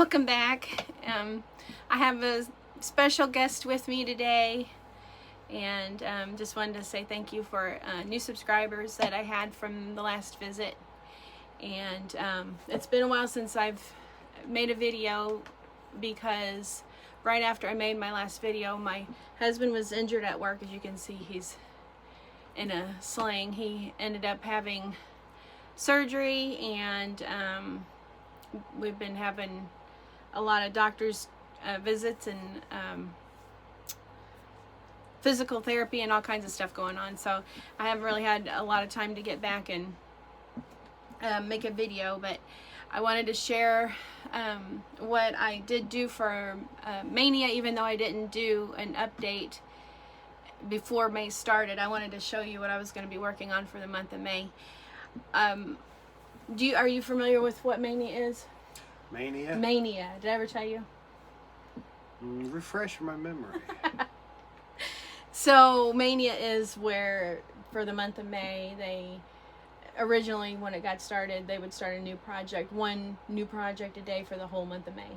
welcome back. I have a special guest with me today, and just wanted to say thank you for new subscribers that I had from the last visit. And it's been a while since I've made a video, because right after I made my last video, my husband was injured at work. As you can see, he's in a sling. He ended up having surgery, and we've been having a lot of doctor's visits and physical therapy and all kinds of stuff going on. So I haven't really had a lot of time to get back and make a video, but I wanted to share what I did do for Maynia, even though I didn't do an update before May started. I wanted to show you what I was going to be working on for the month of May. Are you familiar with what Maynia is? Maynia? Maynia. Did I ever tell you? Refresh my memory. So Maynia is where, for the month of May, they originally, when it got started, they would start a new project, one new project a day for the whole month of May.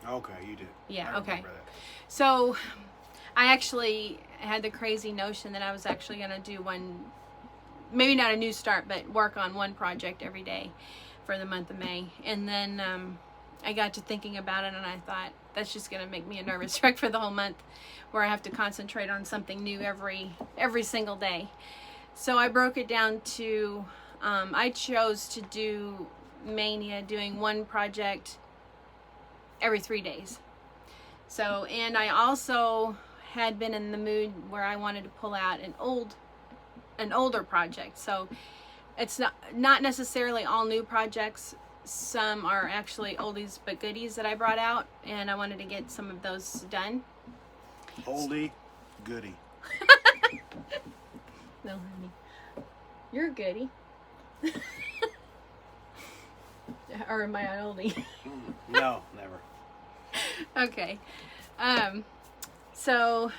Okay, you did. Yeah, I okay. remember that. So I actually had the crazy notion that I was actually going to do one, maybe not a new start, but work on one project every day for the month of May. And then I got to thinking about it, and I thought, that's just going to make me a nervous wreck for the whole month, where I have to concentrate on something new every single day. So I broke it down to, I chose to do Maynia, doing one project every 3 days. So, and I also had been in the mood where I wanted to pull out an older project. So it's not necessarily all new projects. Some are actually oldies but goodies that I brought out, and I wanted to get some of those done. Oldie, goodie. No, honey. You're a goodie. Or am I an oldie? No, never. Okay. So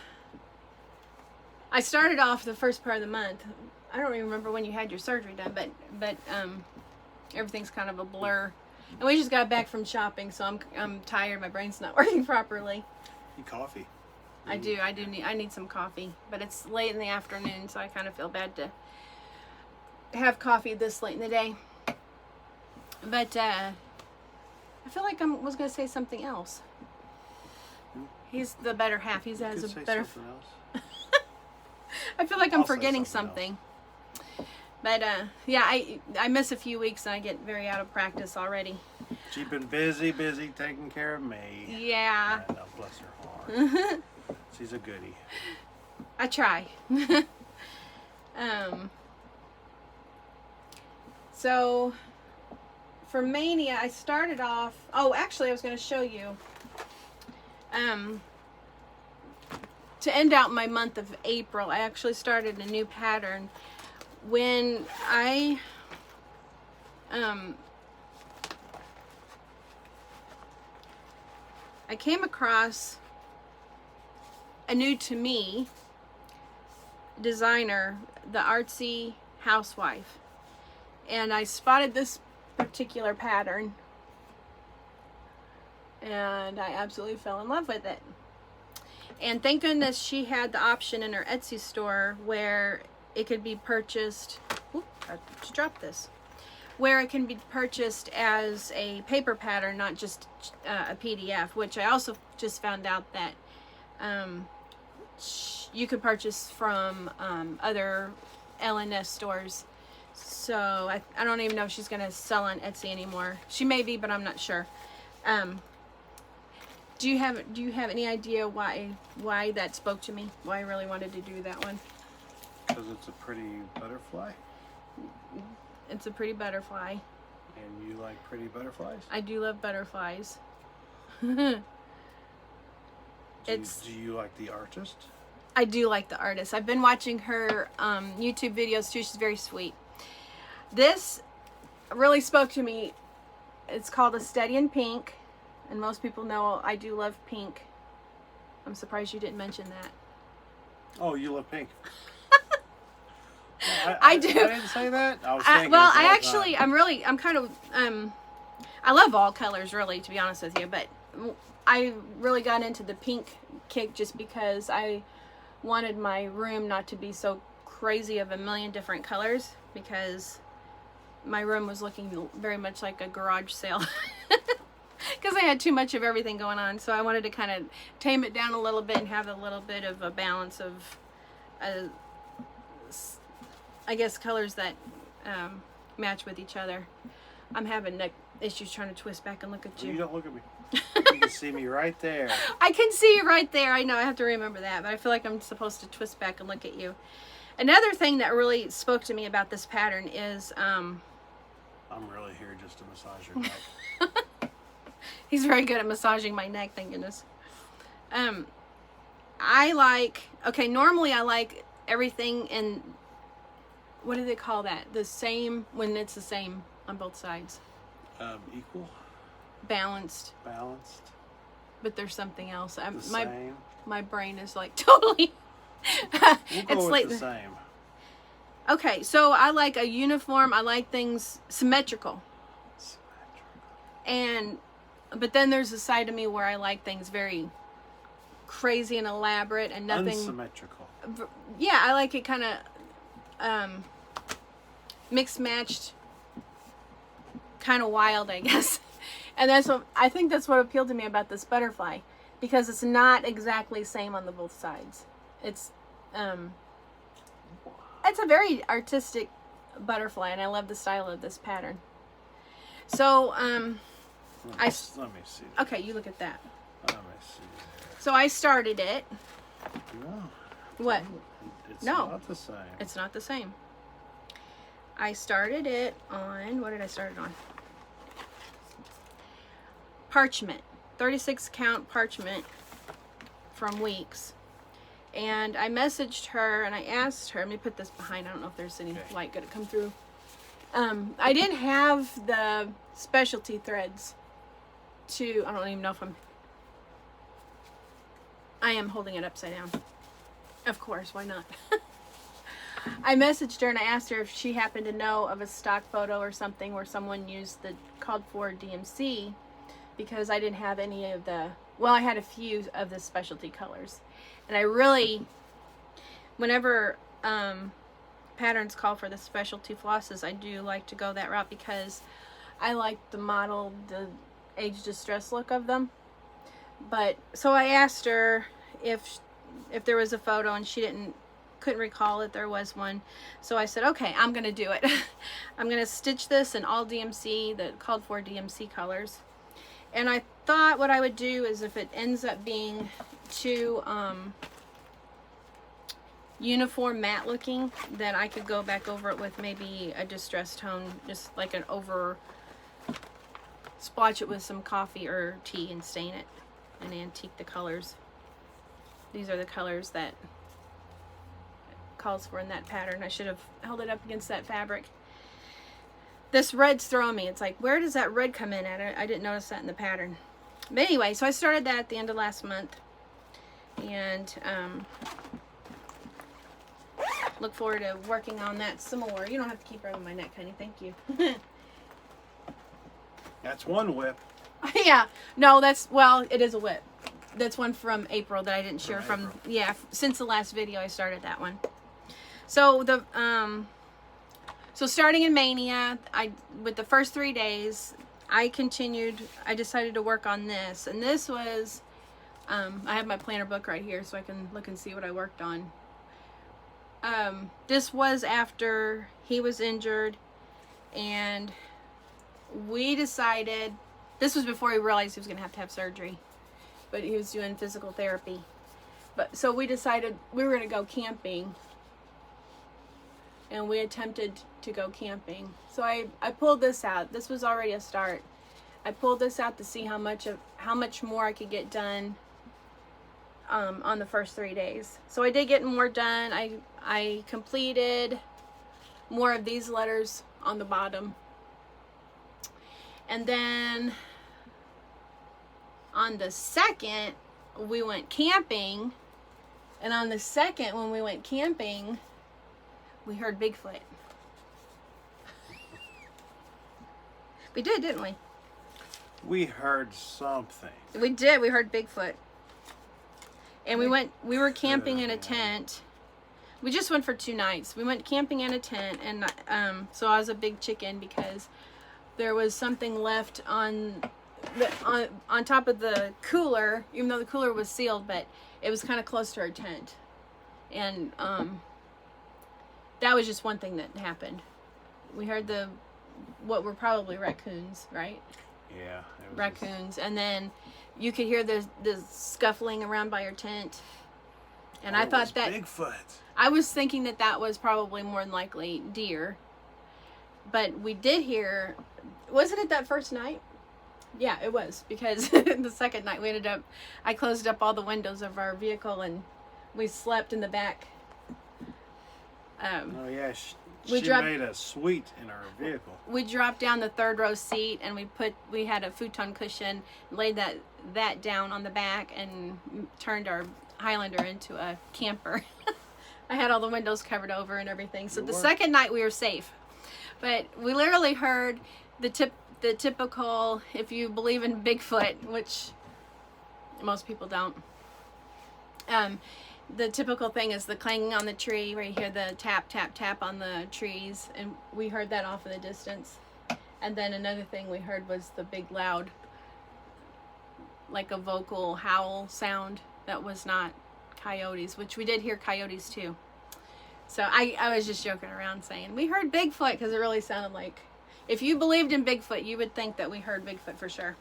I started off the first part of the month. I don't even remember when you had your surgery done, but everything's kind of a blur. And we just got back from shopping, so I'm tired. My brain's not working properly. Need coffee. I need some coffee, but it's late in the afternoon, so I kind of feel bad to have coffee this late in the day. But I feel like I was going to say something else. He's the better half. He has a better. I feel like I'm forgetting something. But yeah, I miss a few weeks and I get very out of practice already. She's been busy taking care of me. Yeah. Oh, bless her heart. She's a goodie. I try. So for Maynia, I started off. Oh, actually, I was going to show you. To end out my month of April, I actually started a new pattern. When I came across a new to me designer, the Artsy Housewife, and I spotted this particular pattern, and I absolutely fell in love with it. And thank goodness she had the option in her Etsy store where it could be purchased. Oop, I just dropped this. Where it can be purchased as a paper pattern, not just a PDF, which I also just found out that you could purchase from other LNS stores. So I don't even know if she's going to sell on Etsy anymore. She may be, but I'm not sure. Do you have any idea why that spoke to me? Why I really wanted to do that one? Because it's a pretty butterfly. It's a pretty butterfly. And you like pretty butterflies? I do love butterflies. Do you like the artist? I do like the artist. I've been watching her YouTube videos too. She's very sweet. This really spoke to me. It's called A Study in Pink. And most people know I do love pink. I'm surprised you didn't mention that. Oh, you love pink. I do. I didn't say that. I was thinking. Well, I'm kind of I love all colors, really, to be honest with you, but I really got into the pink kick just because I wanted my room not to be so crazy of a million different colors, because my room was looking very much like a garage sale because I had too much of everything going on. So I wanted to kind of tame it down a little bit and have a little bit of a balance of I guess colors that match with each other. I'm having neck issues trying to twist back and look at you. You don't look at me. You can see me right there. I can see you right there. I know, I have to remember that, but I feel like I'm supposed to twist back and look at you. Another thing that really spoke to me about this pattern is I'm really here just to massage your neck. he's very good at massaging my neck, thank goodness. I like, okay, normally I like everything in, what do they call that? The same, when it's the same on both sides. Equal. Balanced. Balanced. But there's something else. Same. My brain is like totally. We'll go with the same. Okay, so I like a uniform. I like things symmetrical. But then there's a side of me where I like things very crazy and elaborate and nothing. Unsymmetrical. Yeah, I like it kind of mixed matched, kind of wild, I guess. And I think that's what appealed to me about this butterfly, because it's not exactly same on the both sides. It's a very artistic butterfly, and I love the style of this pattern. So let me see. Okay, you look at that. Let me see. So I started it. No. What? It's No. not the same. It's not the same. I started it on, what did I start it on? Parchment, 36 count parchment from Weeks. And I messaged her and I asked her, let me put this behind, I don't know if there's any light going to come through. I didn't have the specialty threads I don't even know if I am holding it upside down. Of course, why not? I messaged her and I asked her if she happened to know of a stock photo or something where someone used the called for DMC, because I didn't have any of I had a few of the specialty colors. And I really, whenever patterns call for the specialty flosses, I do like to go that route, because I like the age distress look of them. But so I asked her if there was a photo, and she couldn't recall that there was one. So I said, okay, I'm gonna do it. I'm gonna stitch this in all DMC, the called for DMC colors. And I thought what I would do is, if it ends up being too uniform matte looking, then I could go back over it with maybe a distress tone, just like an over splotch it with some coffee or tea and stain it and antique the colors. These are the colors that it calls for in that pattern. I should have held it up against that fabric. This red's throwing me. It's like, where does that red come in at? I didn't notice that in the pattern. But anyway, so I started that at the end of last month. And look forward to working on that some more. You don't have to keep rubbing my neck, honey. Thank you. That's one whip. Yeah. No, it is a whip. That's one from April that I didn't share from. Yeah, since the last video I started that one. So So starting in Maynia, with the first 3 days, I decided to work on this. And this was, I have my planner book right here so I can look and see what I worked on. This was after he was injured, and we decided, this was before he realized he was going to have surgery, but he was doing physical therapy. So we decided we were going to go camping. And we attempted to go camping. So I pulled this out. This was already a start. I pulled this out to see how much more I could get done on the first 3 days. So I did get more done. I completed more of these letters on the bottom. And then on the second, we went camping. And on the second, when we went camping, we heard Bigfoot. We did, didn't we? We heard something. We did. We heard Bigfoot. And we were camping in a tent. We just went for 2 nights. We went camping in a tent, and so I was a big chicken because there was something left on top of the cooler, even though the cooler was sealed, but it was kind of close to our tent. And that was just one thing that happened. We heard what were probably raccoons, right? Yeah. Raccoons. And then you could hear the scuffling around by your tent. And I thought that Bigfoot. I was thinking that was probably more than likely deer. But we did hear, wasn't it that first night? Yeah, it was, because the second night I closed up all the windows of our vehicle and we slept in the back. Oh yeah, she made a suite in our vehicle. We dropped down the 3rd row seat and we had a futon cushion, laid that down on the back and turned our Highlander into a camper. I had all the windows covered over and everything. So the second night we were safe. But we literally heard the typical, if you believe in Bigfoot, which most people don't, the typical thing is the clanging on the tree where you hear the tap, tap, tap on the trees. And we heard that off in the distance. And then another thing we heard was the big loud, like a vocal howl sound that was not coyotes, which we did hear coyotes too. So I was just joking around saying we heard Bigfoot because it really sounded like, if you believed in Bigfoot, you would think that we heard Bigfoot for sure.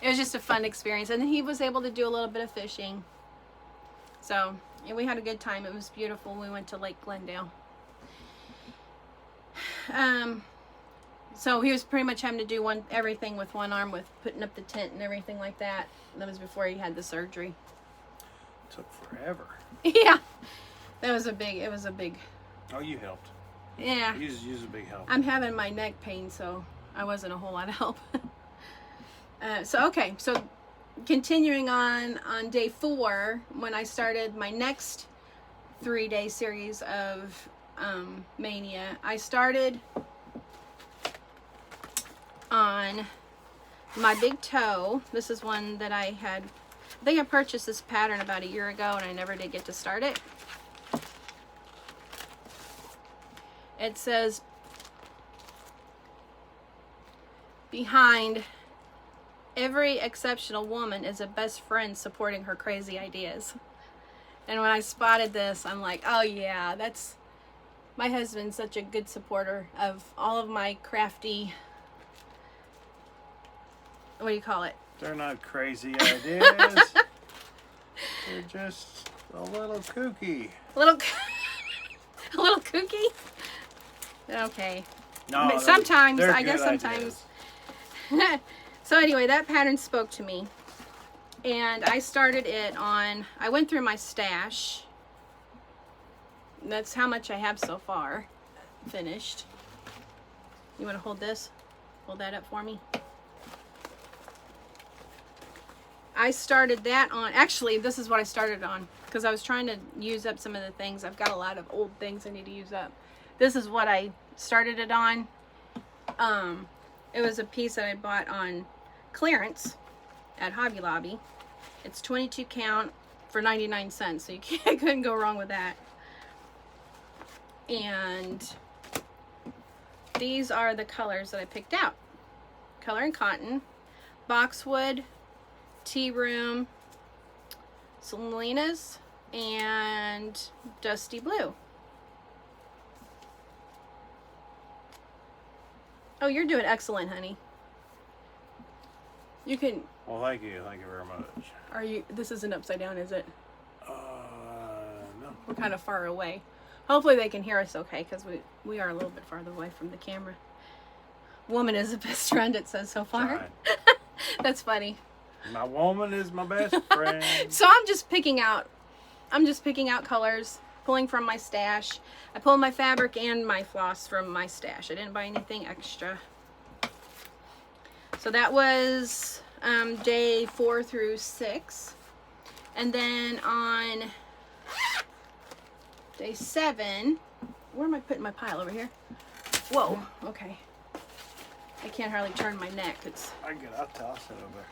It was just a fun experience. And he was able to do a little bit of fishing. So yeah, we had a good time. It was beautiful. We went to Lake Glendale. So he was pretty much having to do everything with one arm, with putting up the tent and everything like that. That was before he had the surgery. Took forever. Yeah. It was a big. Oh, you helped. Yeah. You was a big help. I'm having my neck pain, so I wasn't a whole lot of help. So continuing on day 4, when I started my next 3-day series of Maynia, I started on my big toe. This is one that I think I purchased this pattern about a year ago and I never did get to start it. It says, behind every exceptional woman is a best friend supporting her crazy ideas. And when I spotted this, I'm like, oh yeah, my husband's such a good supporter of all of my crafty, what do you call it? They're not crazy ideas. They're just a little kooky. A little kooky? Okay. No, but sometimes, they're I guess good sometimes. So anyway, that pattern spoke to me. And I started it on, I went through my stash. That's how much I have so far finished. You want to hold this? Hold that up for me. I started that on, actually this is what I started on, because I was trying to use up some of the things. I've got a lot of old things I need to use up. This is what I started it on. It was a piece that I bought on clearance at Hobby Lobby. It's 22 count for 99 cents, so I couldn't go wrong with that. And these are the colors that I picked out. Color and Cotton, Boxwood, Tea Room, Selena's, and Dusty Blue. Oh, you're doing excellent, honey. You can... Well, thank you. Thank you very much. This isn't upside down, is it? No. We're kind of far away. Hopefully they can hear us okay, because we are a little bit farther away from the camera. Woman is the best friend, it says so far. Right. That's funny. My woman is my best friend. So I'm just picking out colors, pulling from my stash. I pulled my fabric and my floss from my stash. I didn't buy anything extra. So that was day 4 through 6. And then on day 7, where am I putting my pile? Over here? Whoa, okay. I can't hardly turn my neck. It's I'll toss it over.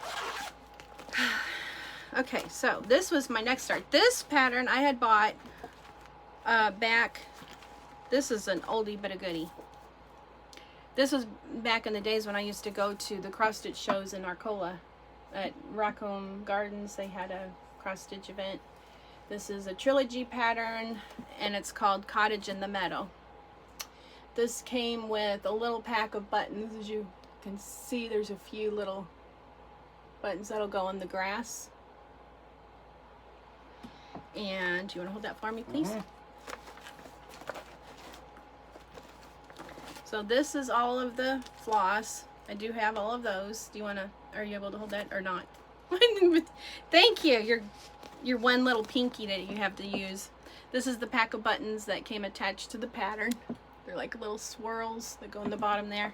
okay. So this was my next start. This pattern I had bought back. This is an oldie but a goodie. This was back in the days when I used to go to the cross stitch shows in Arcola at Rackham Gardens. They had a cross stitch event. This is a Trilogy pattern, and it's called Cottage in the Meadow. This came with a little pack of buttons. As you can see, there's a few little buttons that'll go on the grass. And do you want to hold that for me, please? Mm-hmm. So this is all of the floss. I do have all of those. Do you want to, are you able to hold that or not? Thank you. Your one little pinky that you have to use. This is the pack of buttons that came attached to the pattern. They're like little swirls that go in the bottom there.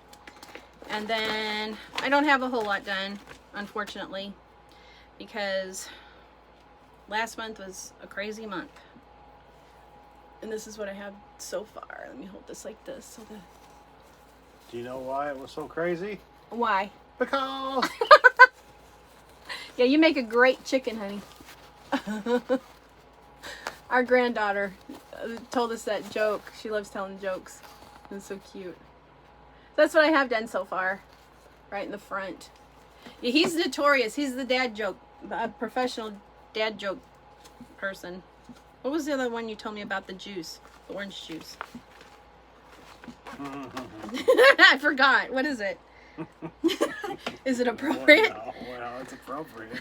And then I don't have a whole lot done, unfortunately, because last month was a crazy month. And this is what I have so far. Let me hold this like this. So Do you know why it was so crazy? why? Because Yeah, you make a great chicken, honey. Our granddaughter told us that joke. She loves telling jokes. It's so cute. That's what I have done so far. Right in the front. Yeah, he's notorious. He's the dad joke, a professional dad joke person. What was the other one you told me about? The juice, the orange juice. I forgot. What is it? Is it appropriate? Well, it's appropriate.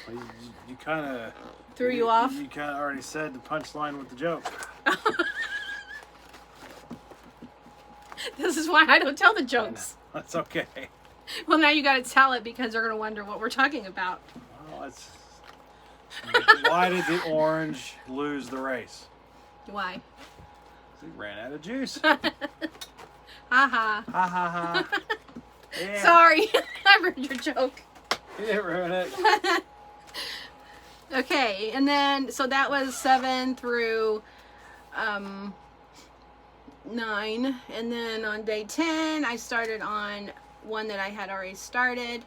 Well, you kind of Threw you off? You kind of already said the punchline with the joke. This is why I don't tell the jokes. That's okay. Well, now you got to tell it because they're going to wonder what we're talking about. Well, it's why did the orange lose the race? Why? He ran out of juice. Ha ha. Ha ha ha. Yeah. Sorry, I ruined your joke. You didn't ruin it. Okay, and then so that was 7 through 9, and then on day 10 I started on one that I had already started.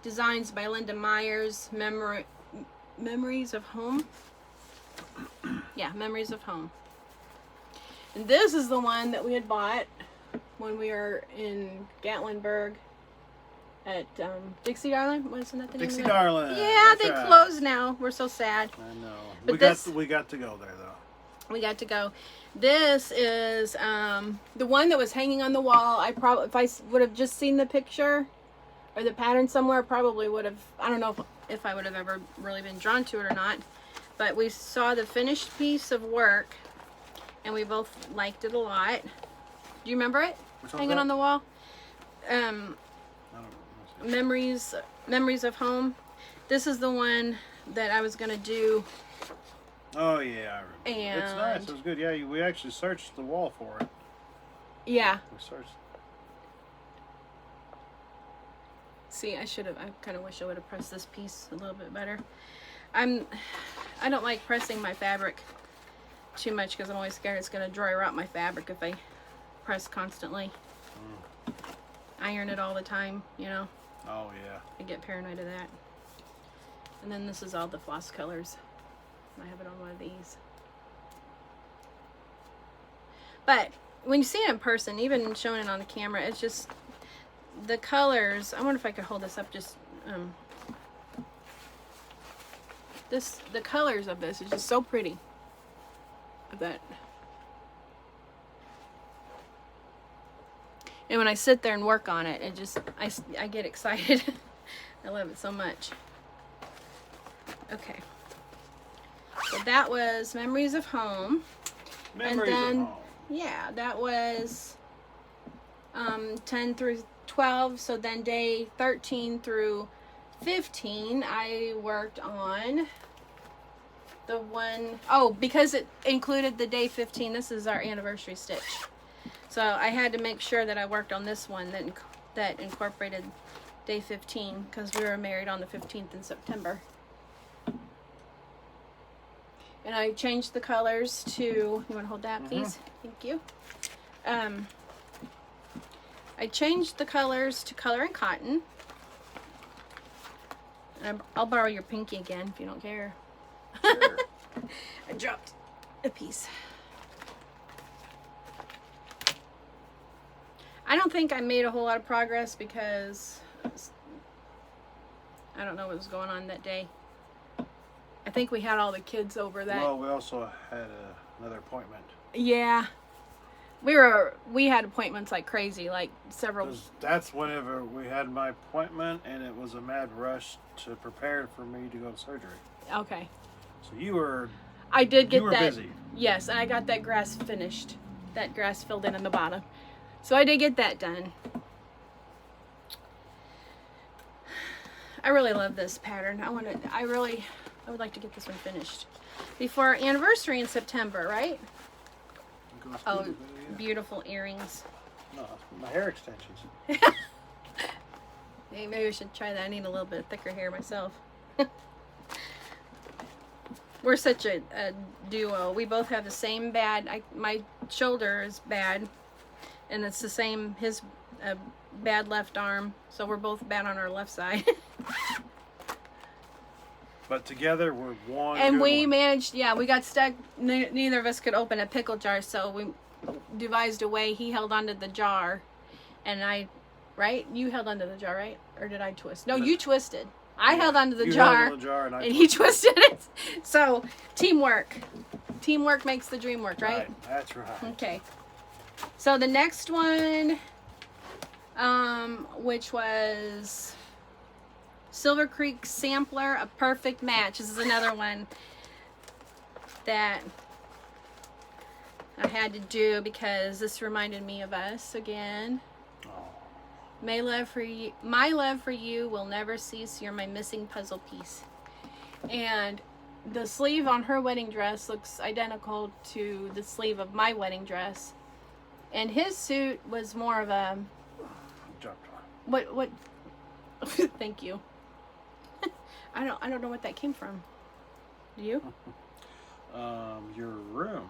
Designs by Linda Myers. Memories of Home. Yeah, Memories of Home. And this is the one that we had bought when we were in Gatlinburg at Dixie Darling. Wasn't that the name Dixie of it? Darling. Yeah, That's they right. closed now. We're so sad. I know. But We got to go there though. We got to go. This is the one that was hanging on the wall. I probably, if I would have just seen the picture or the pattern somewhere, probably would have. I don't know if I would have ever really been drawn to it or not. But we saw the finished piece of work, and we both liked it a lot. Do you remember it? Hanging on the wall. I don't know. Memories of Home. This is the one that I was gonna do. Oh yeah, I remember. And It's nice. It was good. Yeah, we actually searched the wall for it. yeah. We searched. See, I kind of wish I would have pressed this piece a little bit better. I don't like pressing my fabric too much because I'm always scared it's going to dry rot my fabric if I press constantly. Iron it all the time, you know. Oh yeah. I get paranoid of that. And then this is all the floss colors. I have it on one of these. But when you see it in person, even showing it on the camera, it's just the colors. I wonder if I could hold this up just the colors of this is just so pretty. I bet. And when I sit there and work on it, it just I get excited. I love it so much. Okay. So that was Memories of Home. Memories and then, of Home. Yeah, that was 10 through 12. So then day 13 through 15, I worked on the one, because it included the day 15. This is our anniversary stitch. So I had to make sure that I worked on this one that incorporated day 15 because we were married on the 15th in September. And I changed the colors to, you want to hold that please? Thank you. I I changed the colors to color and cotton. And I'll borrow your pinky again if you don't care. Sure. I dropped a piece. I don't think I made a whole lot of progress because I don't know what was going on that day. I think we had all the kids over that. Well, we also had another appointment. Yeah. We had appointments like crazy, like several. That's whenever we had my appointment, and it was a mad rush to prepare for me to go to surgery. Okay. So you were. I did get you were that. busy. Yes, and I got that grass finished. That grass filled in the bottom. So I did get that done. I really love this pattern. I would like to get this one finished before our anniversary in September, right? Oh, beautiful earrings. No, my hair extensions. Hey, maybe we should try that. I need a little bit thicker hair myself. We're such a duo. We both have the same bad. My shoulder is bad, and it's the same. His bad left arm. So we're both bad on our left side. But together we're one. And we managed. Yeah, we got stuck. Neither of us could open a pickle jar, so we devised a way. He held onto the jar, and I. Right? You held onto the jar, right? Or did I twist? No, you twisted. I held onto the jar, held on the jar and he twisted it. So, teamwork. Teamwork makes the dream work, right? That's right. Okay. So the next one, which was Silver Creek Sampler, A Perfect Match. This is another one that I had to do because this reminded me of us again. My love for you will never cease. You're my missing puzzle piece. And the sleeve on her wedding dress looks identical to the sleeve of my wedding dress. And his suit was more of a what thank you. I don't know what that came from. Do you? Your room.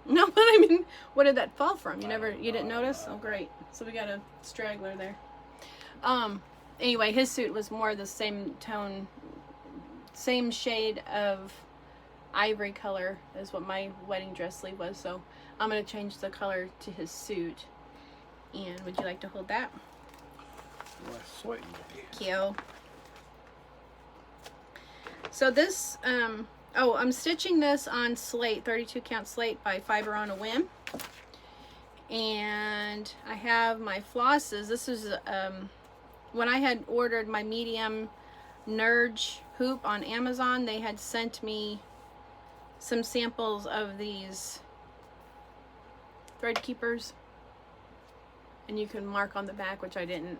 No, but I mean, what did that fall from? You didn't notice? Oh, great. So we got a straggler there. Anyway, his suit was more the same tone, same shade of ivory color as what my wedding dress sleeve was. So I'm going to change the color to his suit. And would you like to hold that? Sweet. Thank you. So this, I'm stitching this on slate, 32 count slate by Fiber on a Whim. And I have my flosses. This is, when I had ordered my medium Nerge hoop on Amazon, they had sent me some samples of these thread keepers. And you can mark on the back, which I didn't.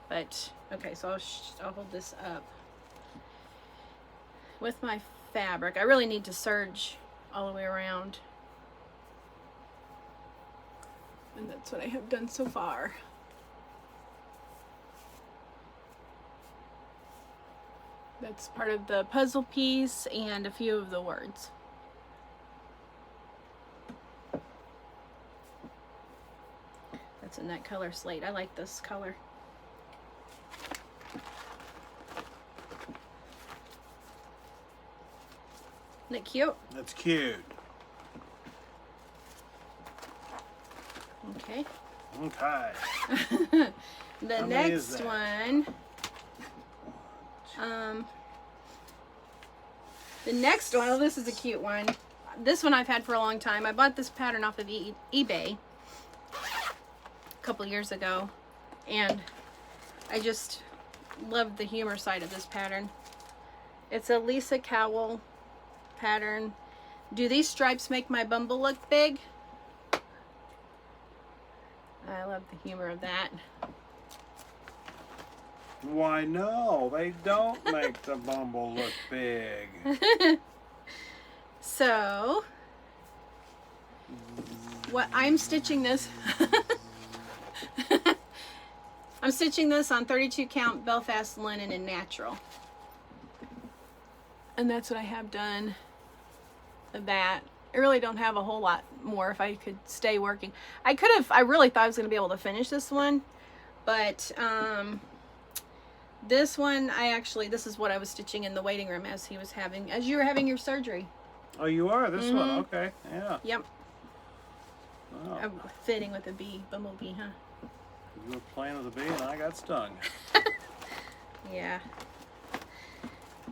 But, okay, so I'll hold this up. With my fabric, I really need to serge all the way around. And that's what I have done so far. That's part of the puzzle piece and a few of the words. That's in that color slate. I like this color. Isn't it cute? That's cute. Okay. Okay. The next one. The next one, oh, this is a cute one. This one I've had for a long time. I bought this pattern off of eBay a couple years ago, and I just loved the humor side of this pattern. It's a Lisa Cowell pattern. Do these stripes make my Bumble look big? I love the humor of that. Why, no, they don't make the Bumble look big. So, what I'm stitching this, I'm stitching this on 32 count Belfast linen and natural. And that's what I have done of that. I really don't have a whole lot more if I could stay working. I really thought I was going to be able to finish this one, but this one, this is what I was stitching in the waiting room as you were having your surgery. Oh, you are? This one? Okay, yeah. Yep. Oh. I'm fitting with a bee, bumblebee, huh? You were playing with a bee and I got stung. Yeah.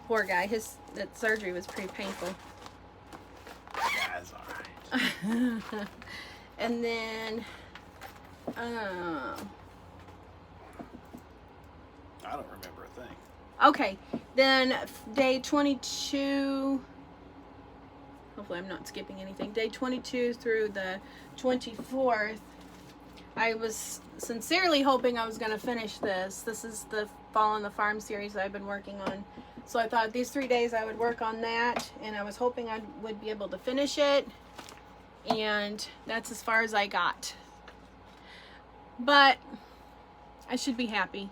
Poor guy. That surgery was pretty painful. That's alright. And then, I don't remember a thing. okay. Then day 22, hopefully I'm not skipping anything. Day 22 through the 24th, I was sincerely hoping I was going to finish this. This is the Fall on the Farm series I've been working on. So I thought these 3 days I would work on that, and I was hoping I would be able to finish it. And that's as far as I got. But I should be happy.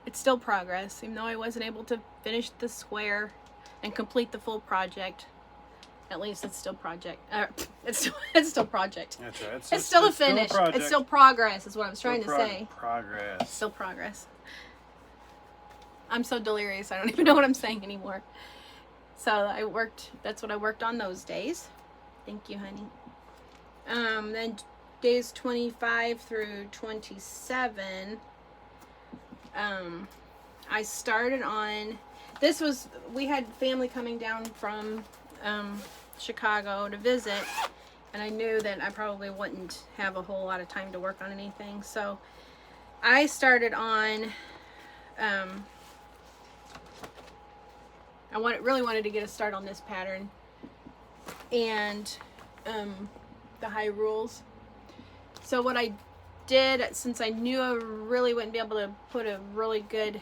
It's still progress, even though I wasn't able to finish the square and complete the full project. At least it's still project. It's still project. That's right. It's still a finish. It's still progress, is what I was trying to say. Progress. Still progress. I'm so delirious, I don't even know what I'm saying anymore. So that's what I worked on those days. Thank you, honey. Then days 25 through 27, I started on, we had family coming down from Chicago to visit, and I knew that I probably wouldn't have a whole lot of time to work on anything. So I started on, really wanted to get a start on this pattern and the high rules. So what I did, since I knew I really wouldn't be able to put a really good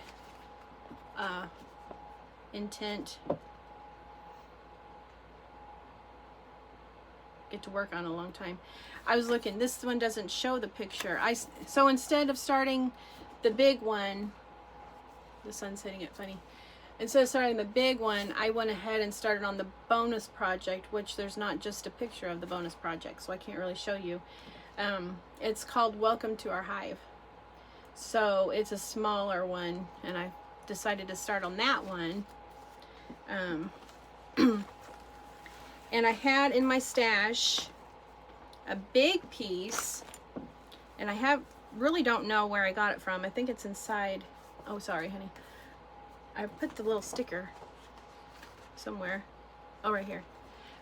intent, get to work on a long time, I was looking, this one doesn't show the picture. So instead of starting the big one, the sun's hitting it funny, instead of starting the big one, I went ahead and started on the bonus project, which there's not just a picture of the bonus project, so I can't really show you. It's called Welcome to Our Hive. So it's a smaller one, and I decided to start on that one. And I had in my stash a big piece, and I really don't know where I got it from. I think it's inside. Oh, sorry, honey. I put the little sticker somewhere. Oh, right here.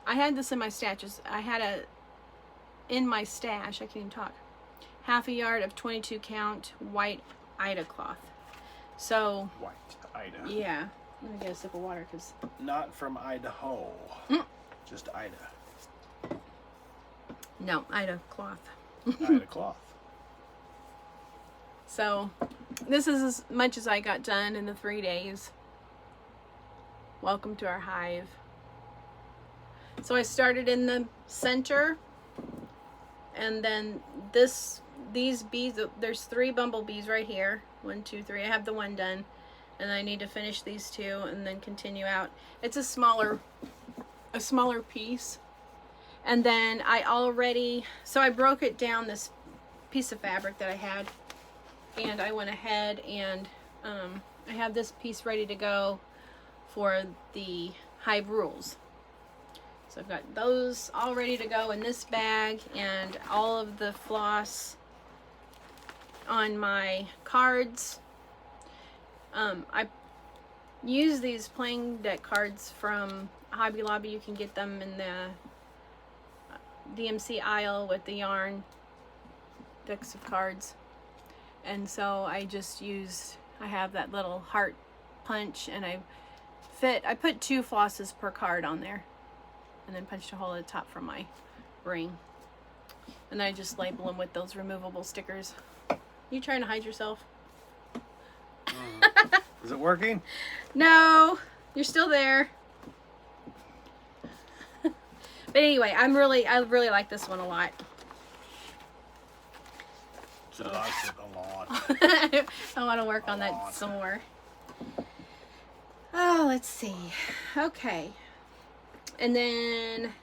I had this in my stash. In my stash, I can't even talk, 1/2 yard of 22 count white Ida cloth. So White Ida. yeah, let me get a sip of water because Not from Idaho. Just Ida. No, Ida cloth. Ida cloth. So this is as much as I got done in the 3 days. Welcome to our hive. So I started in the center, and then these bees, there's 3 bumblebees right here. 1, 2, 3. I have the one done, and I need to finish these 2 and then continue out. It's a smaller piece. And then so I broke it down, this piece of fabric that I had, and I went ahead and I have this piece ready to go for the hive rules. So I've got those all ready to go in this bag, and all of the floss on my cards. I use these playing deck cards from Hobby Lobby. You can get them in the DMC aisle with the yarn decks of cards. And so I have that little heart punch, and I put 2 flosses per card on there, and then punched a hole at the top for my ring. And then I just label them with those removable stickers. You trying to hide yourself? Is it working? No, you're still there. But anyway, I really like this one a lot. She likes it a lot. I want to work on that some more. Oh, let's see. Okay. And then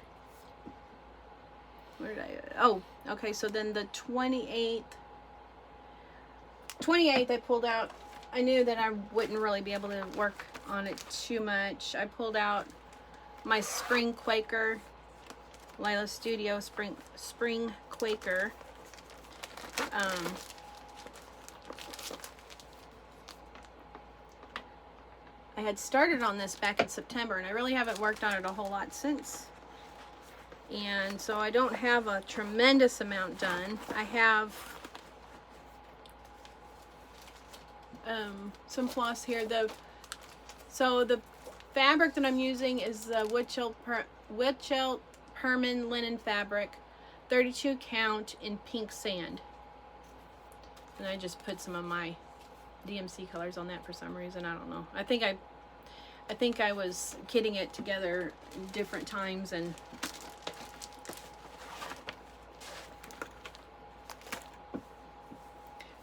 Where did oh, okay, so then the 28th I pulled out. I knew that I wouldn't really be able to work on it too much. I pulled out my spring Quacker, Lila Studio spring Quaker. I had started on this back in September, and I really haven't worked on it a whole lot since. And so I don't have a tremendous amount done. I have some floss here. So the fabric that I'm using is the Quilt Perman linen fabric, 32 count in pink sand. And I just put some of my DMC colors on that for some reason. I don't know. I think I was kitting it together different times, and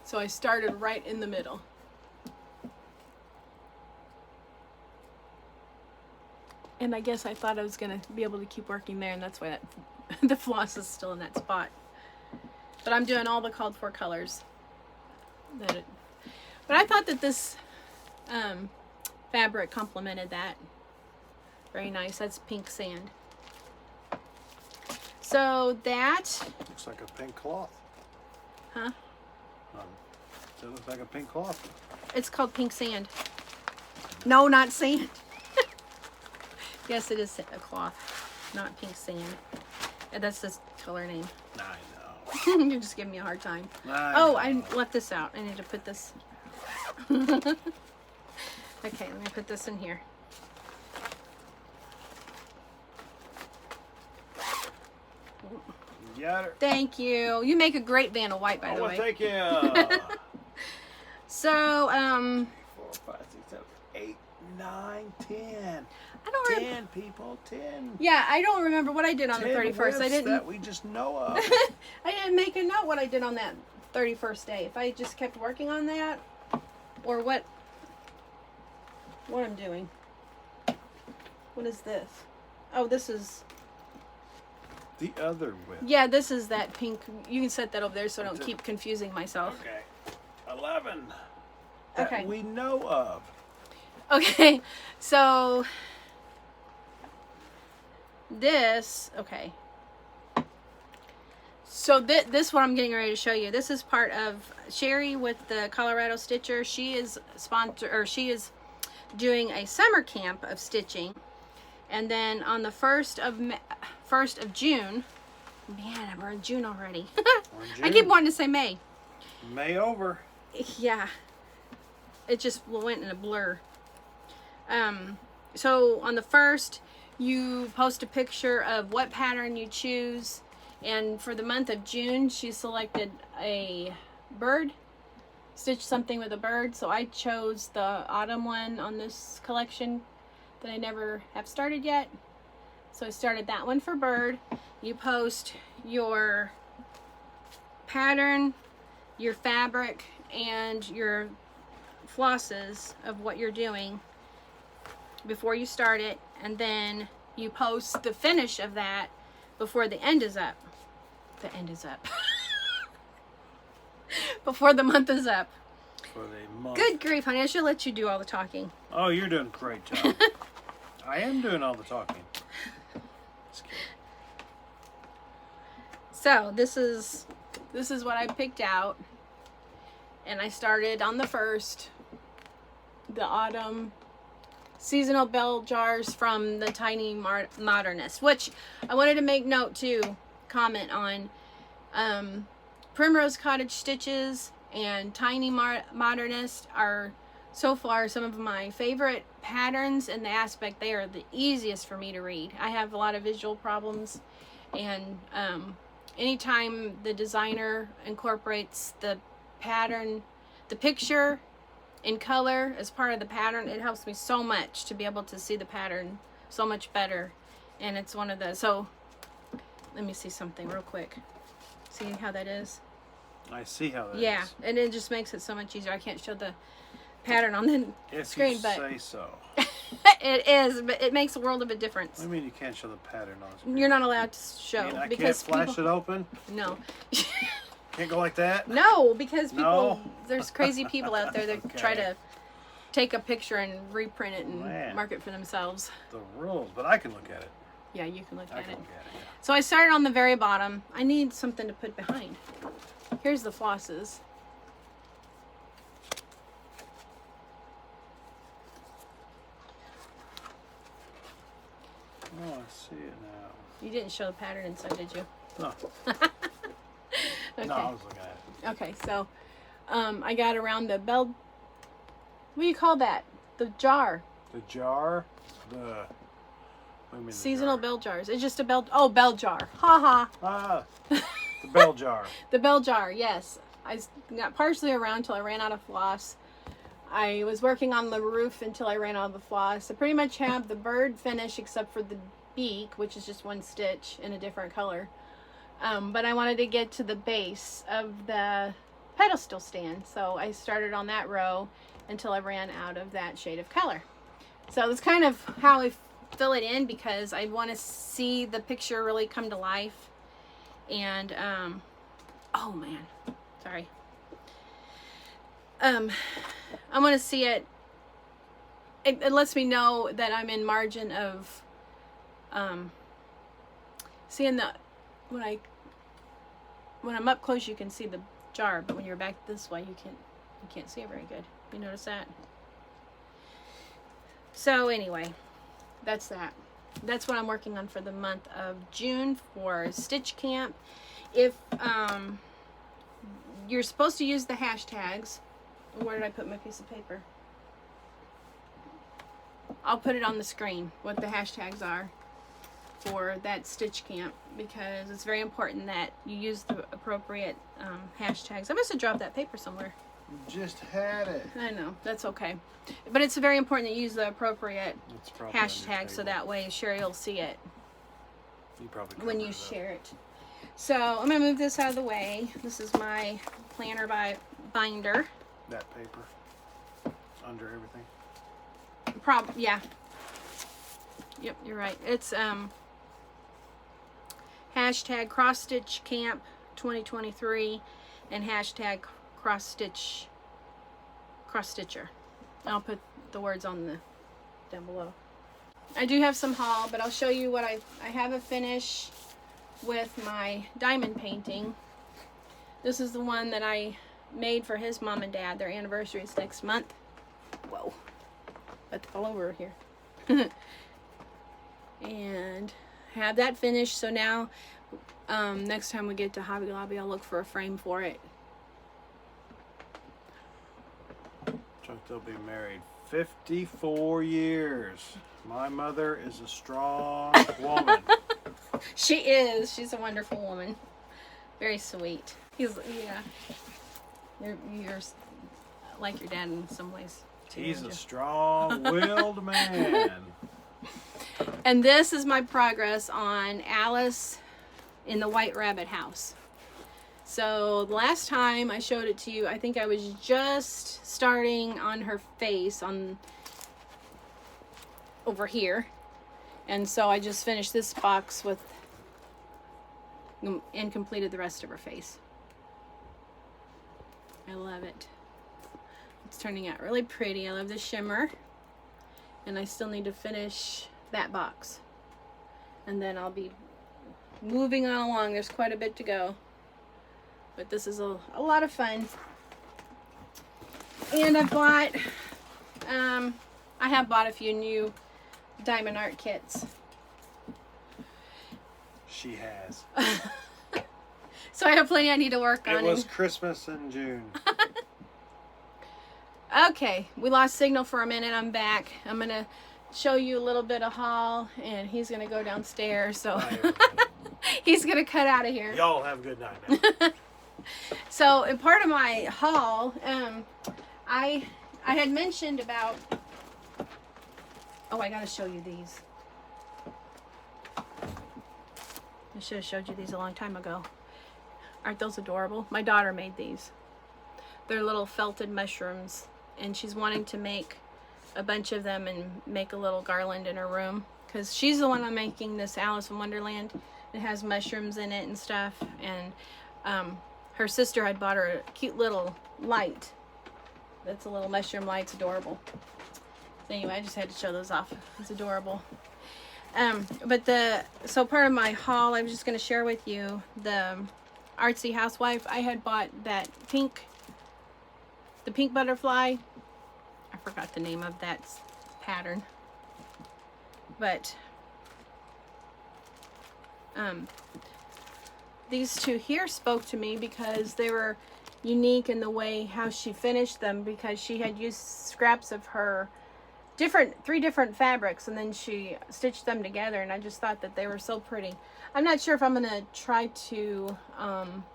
so I started right in the middle. And I guess I thought I was going to be able to keep working there, and that's why the floss is still in that spot. But I'm doing all the called for colors. But I thought that this fabric complemented that. Very nice. That's pink sand. So that... Looks like a pink cloth. Huh? It looks like a pink cloth. It's called pink sand. No, not sand. Yes, it is a cloth, not pink sand. And that's the color name. I know. You're just giving me a hard time. I left this out. I need to put this. Okay, let me put this in here. Got her. Thank you. You make a great Vanna White, by the way. Thank you. So, 4, 5, 6, 7, 8, 9, 10. I don't remember. 10 people, 10. Yeah, I don't remember what I did on the 31st. I didn't. That we just know of. I didn't make a note what I did on that 31st day. If I just kept working on that, or what I'm doing. What is this? Oh, this is. The other whip. Yeah, this is that pink. You can set that over there so I don't keep confusing myself. Okay. 11. That Okay. we know of. Okay, so this, okay. So this one I'm getting ready to show you. This is part of Sherry with the Colorado Stitcher. She is she is doing a summer camp of stitching. And then on the 1st of June, man, we're in June already. I keep wanting to say May. May over. Yeah. It just went in a blur. So on the 1st, you post a picture of what pattern you choose. And for the month of June, she selected a bird. Stitch something with a bird. So I chose the autumn one on this collection that I never have started yet. So I started that one for bird. You post your pattern, your fabric, and your flosses of what you're doing before you start it, and then you post the finish of that before the end is up. The end is up. Before the month is up. For the month. Good grief, honey. I should let you do all the talking. Oh, you're doing a great job. I am doing all the talking. So this is what I picked out, and I started on the 1st, the autumn seasonal bell jars from the Tiny Modernist, which I wanted to make note to comment on. Primrose Cottage stitches and Tiny Modernist are so far some of my favorite patterns in the aspect they are the easiest for me to read. I have a lot of visual problems, and anytime the designer incorporates the pattern, the picture in color as part of the pattern, it helps me so much to be able to see the pattern so much better. And it's one of the, so let me see something real quick. See how that is? I see how that is. Yeah, and it just makes it so much easier. I can't show the pattern on the screen, if you but say so. It is, but it makes a world of a difference. I mean, you can't show the pattern on the screen. You're not allowed to show. I can't because flash people, it open? No. Can't go like that? No, because people, No? there's crazy people out there that Okay. try to take a picture and reprint it and Man. mark it for themselves. The rules, but I can look at it. Yeah, you can look I at can it. look at it, yeah. So I started on the very bottom. I need something to put behind. Here's the flosses. Oh, I see it now. You didn't show the pattern inside, did you? No. Okay. No, I was looking at it. Okay, so I got around the bell. What do you call that? The jar. The jar? What do you mean the Seasonal jar? bell jars. It's just a bell. Oh, bell jar. Ha ha. Ah, the bell jar. The bell jar, yes. I got partially around till I ran out of floss. I was working on the roof until I ran out of the floss. I pretty much have the bird finish except for the beak, which is just one stitch in a different color. But I wanted to get to the base of the pedestal stand, so I started on that row until I ran out of that shade of color. So that's kind of how I fill it in, because I want to see the picture really come to life. And oh man, sorry. I want to see it. It lets me know that I'm in margin of seeing the when I'm up close you can see the jar, but when you're back this way you can't see it very good. You notice that? So anyway, that's that. That's what I'm working on for the month of June for Stitch Camp. If you're supposed to use the hashtags. Where did I put my piece of paper? I'll put it on the screen what the hashtags are for that Stitch Camp, because it's very important that you use the appropriate hashtags. I must have dropped that paper somewhere. You just had it. I know, that's okay. But it's very important that you use the appropriate It's probably on your hashtag, so table. that way Sherry will see it You probably when you covered it up. share it. So I'm going to move this out of the way. This is my planner binder. That paper under everything. Yeah. Yep, you're right. It's hashtag cross stitch camp 2023 and hashtag cross stitcher. I'll put the words on the down below. I do have some haul, but I'll show you what I have a finish with my diamond painting. This is the one that I made for his mom and dad. Their anniversary is next month. Whoa, about to fall over here. And have that finished. So now next time we get to Hobby Lobby, I'll look for a frame for it. Chuck, they'll be married 54 years. My mother is a strong woman. She is. She's a wonderful woman. Very sweet. Yeah. You're like your dad in some ways too, He's aren't a you? strong-willed man. And this is my progress on Alice in the White Rabbit house. So the last time I showed it to you, I think I was just starting on her face on over here. And so I just finished this box with and completed the rest of her face. I love it. It's turning out really pretty. I love the shimmer. And I still need to finish that box. And then I'll be moving on along. There's quite a bit to go. But this is a lot of fun. And I've bought, I have bought a few new diamond art kits. She has. So I have plenty I need to work on. It was Christmas in June. Okay, we lost signal for a minute. I'm back. I'm going to show you a little bit of haul, and he's going to go downstairs. So he's going to cut out of here. Y'all have a good night now. So, in part of my haul, I had mentioned about. Oh, I gotta show you these. I should have showed you these a long time ago. Aren't those adorable? My daughter made these. They're little felted mushrooms, and she's wanting to make a bunch of them and make a little garland in her room, because she's the one I'm making this Alice in Wonderland. It has mushrooms in it and stuff, and her sister had bought her a cute little light. That's a little mushroom light. It's adorable. So anyway, I just had to show those off. It's adorable. So part of my haul, I was just going to share with you the Artsy Housewife. I had bought the pink butterfly. I forgot the name of that pattern, but these two here spoke to me because they were unique in the way how she finished them, because she had used scraps of her three different fabrics, and then she stitched them together, and I just thought that they were so pretty. I'm not sure if I'm gonna try to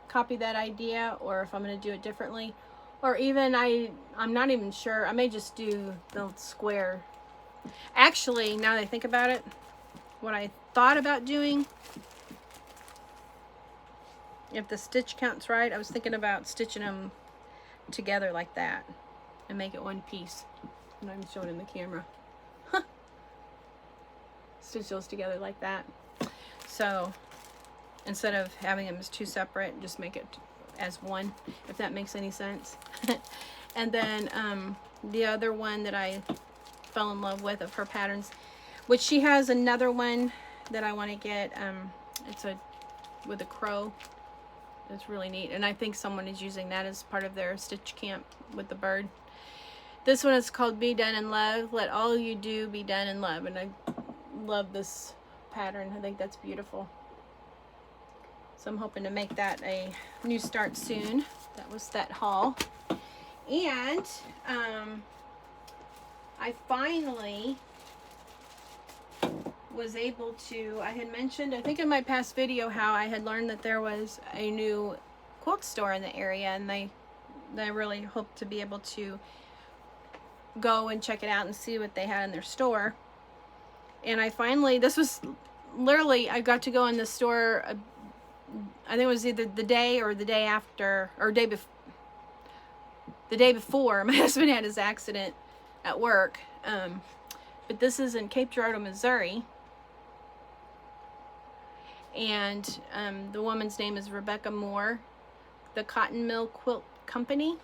copy that idea, or if I'm gonna do it differently, or even I'm not even sure. I may just do the square. Actually, now that I think about it, what I thought about doing, if the stitch count's right, I was thinking about stitching them together like that and make it one piece. I'm not even showing in the camera. Stitch those together like that. So instead of having them as two separate, just make it as one, if that makes any sense. And then the other one that I fell in love with of her patterns, which she has another one that I want to get. It's with a crow. It's really neat, and I think someone is using that as part of their stitch camp with the bird. This one is called Be Done in Love. Let all you do be done in love. And I love this pattern. I think that's beautiful. So I'm hoping to make that a new start soon. That was that haul. And I finally was able to, I had mentioned, I think in my past video, how I had learned that there was a new quilt store in the area, and I really hope to be able to go and check it out and see what they had in their store. And I finally, this was literally, I got to go in the store, I think it was either the day or the day after, or the day before my husband had his accident at work. But this is in Cape Girardeau, Missouri. And the woman's name is Rebecca Moore, the Cotton Mill Quilt Company.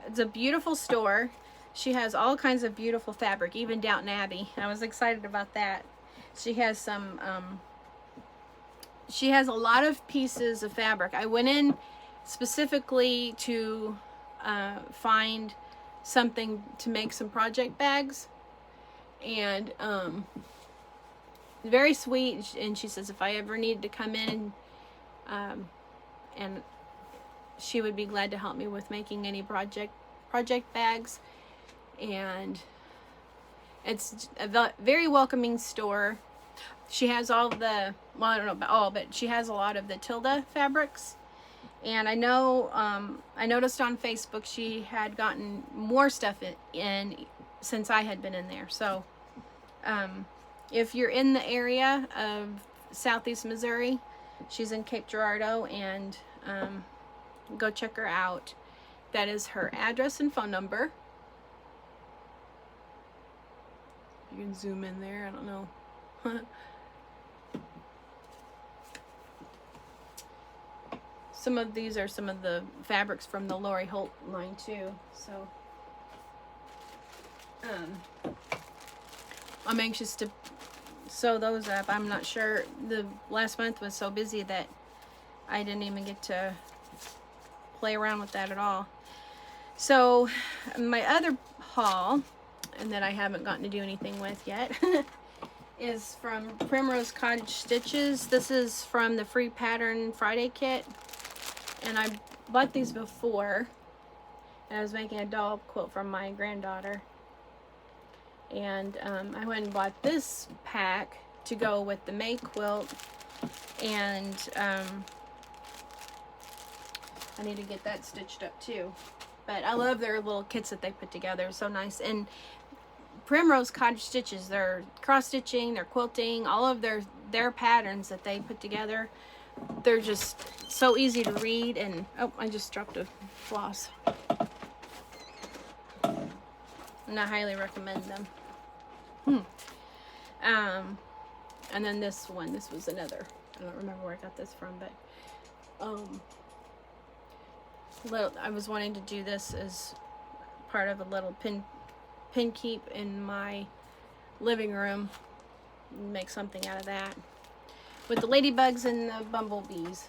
It's a beautiful store. She has all kinds of beautiful fabric, even Downton Abbey. I was excited about that. She has some, she has a lot of pieces of fabric. I went in specifically to find something to make some project bags. And very sweet, and she says if I ever needed to come in and she would be glad to help me with making any project bags. And it's a very welcoming store. She has all the, well, I don't know about all, but she has a lot of the Tilda fabrics. And I know, I noticed on Facebook she had gotten more stuff in since I had been in there. So if you're in the area of Southeast Missouri, she's in Cape Girardeau, and go check her out. That is her address and phone number. You can zoom in there, I don't know. Some of these are some of the fabrics from the Lori Holt line too, so I'm anxious to sew those up. I'm not sure, the last month was so busy that I didn't even get to play around with that at all. So my other haul, and that I haven't gotten to do anything with yet, is from Primrose Cottage Stitches. This is from the Free Pattern Friday kit, and I bought these before, and I was making a doll quilt from my granddaughter. And I went and bought this pack to go with the May quilt, and I need to get that stitched up too. But I love their little kits that they put together. It's so nice. And Primrose Cottage Stitches, they're cross stitching, they're quilting, all of their patterns that they put together, they're just so easy to read. And oh, I just dropped a floss. and I highly recommend them. And then this one, this was another, I don't remember where I got this from, but I was wanting to do this as part of a little pin keep in my living room, make something out of that with the ladybugs and the bumblebees.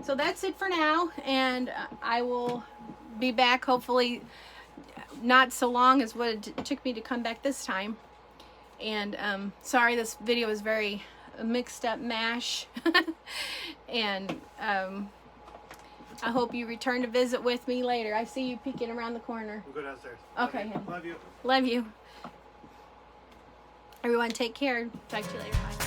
So that's it for now, and I will be back hopefully not so long as what it took me to come back this time. And sorry, this video is very mixed up mash. And I hope you return to visit with me later. I see you peeking around the corner. We'll go downstairs. Okay. Love you. Love you. Everyone take care. Talk to you later. Bye.